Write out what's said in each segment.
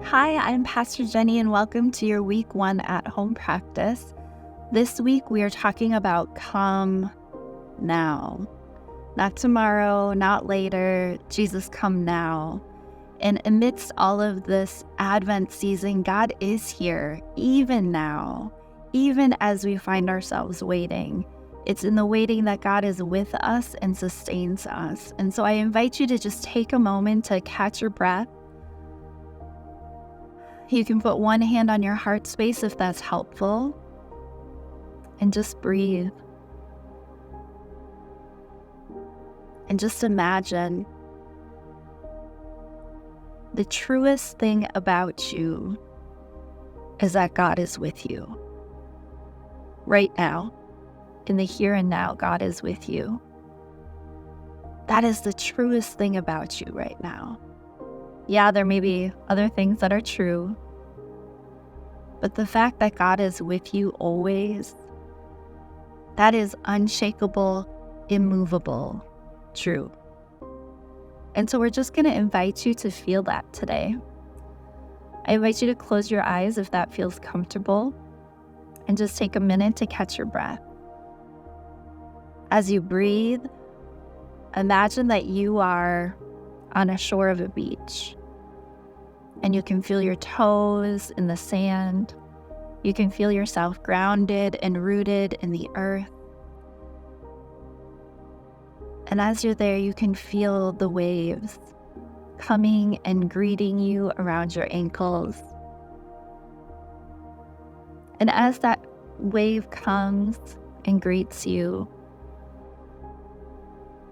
Hi, I'm Pastor Jenny, and welcome to your week 1 at home practice. This week, we are talking about come now. Not tomorrow, not later. Jesus, come now. And amidst all of this Advent season, God is here, even now, even as we find ourselves waiting. It's in the waiting that God is with us and sustains us. And so I invite you to just take a moment to catch your breath. You can put one hand on your heart space if that's helpful, and just breathe. And just imagine the truest thing about you is that God is with you. Right now, in the here and now, God is with you. That is the truest thing about you right now. Yeah, there may be other things that are true, but the fact that God is with you always, that is unshakable, immovable, true. And so we're just going to invite you to feel that today. I invite you to close your eyes if that feels comfortable, and just take a minute to catch your breath. As you breathe, imagine that you are on a shore of a beach. And you can feel your toes in the sand. You can feel yourself grounded and rooted in the earth. And as you're there, you can feel the waves coming and greeting you around your ankles. And as that wave comes and greets you,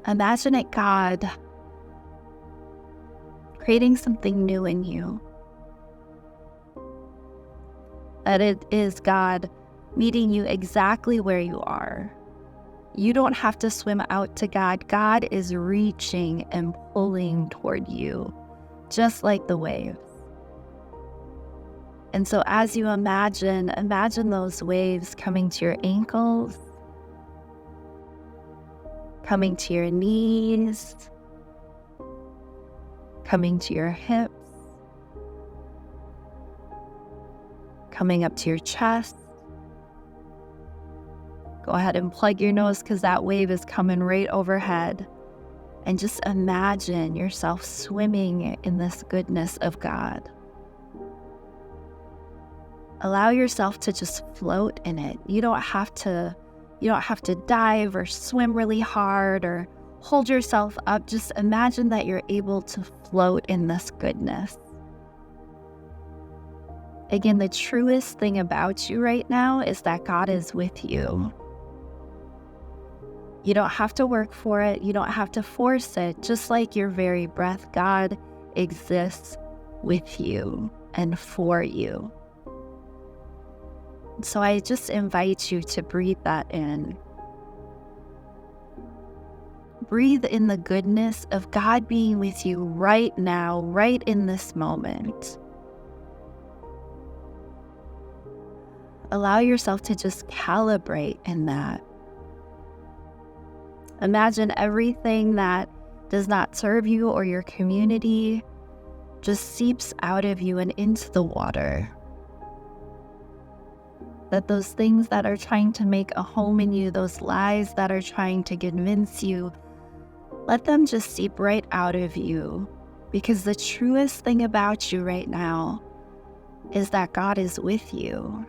imagine it God creating something new in you. That it is God meeting you exactly where you are. You don't have to swim out to God. God is reaching and pulling toward you, just like the waves. And so as you imagine those waves coming to your ankles, coming to your knees, coming to your hips, coming up to your chest. Go ahead and plug your nose because that wave is coming right overhead. And just imagine yourself swimming in this goodness of God. Allow yourself to just float in it. You don't have to dive or swim really hard or hold yourself up. Just imagine that you're able to float in this goodness. Again, the truest thing about you right now is that God is with you. You don't have to work for it. You don't have to force it. Just like your very breath, God exists with you and for you. So I just invite you to breathe that in. Breathe in the goodness of God being with you right now, right in this moment. Allow yourself to just calibrate in that. Imagine everything that does not serve you or your community just seeps out of you and into the water. That those things that are trying to make a home in you, those lies that are trying to convince you, let them just seep right out of you, because the truest thing about you right now is that God is with you.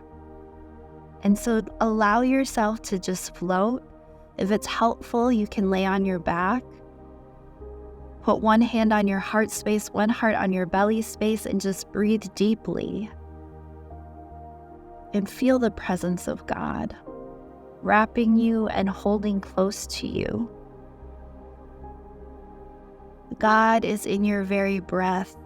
And so allow yourself to just float. If it's helpful, you can lay on your back. Put one hand on your heart space, one heart on your belly space, and just breathe deeply. And feel the presence of God wrapping you and holding close to you. God is in your very breath.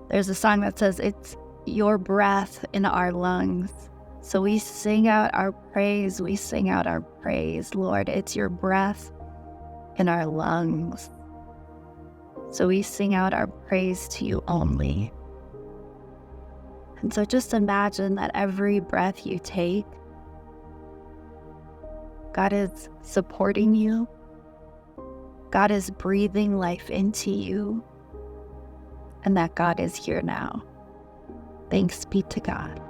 There's a song that says it's your breath in our lungs. So we sing out our praise. We sing out our praise. Lord, it's your breath in our lungs. So we sing out our praise to you only. And so just imagine that every breath you take, God is supporting you. God is breathing life into you and that God is here now. Thanks be to God.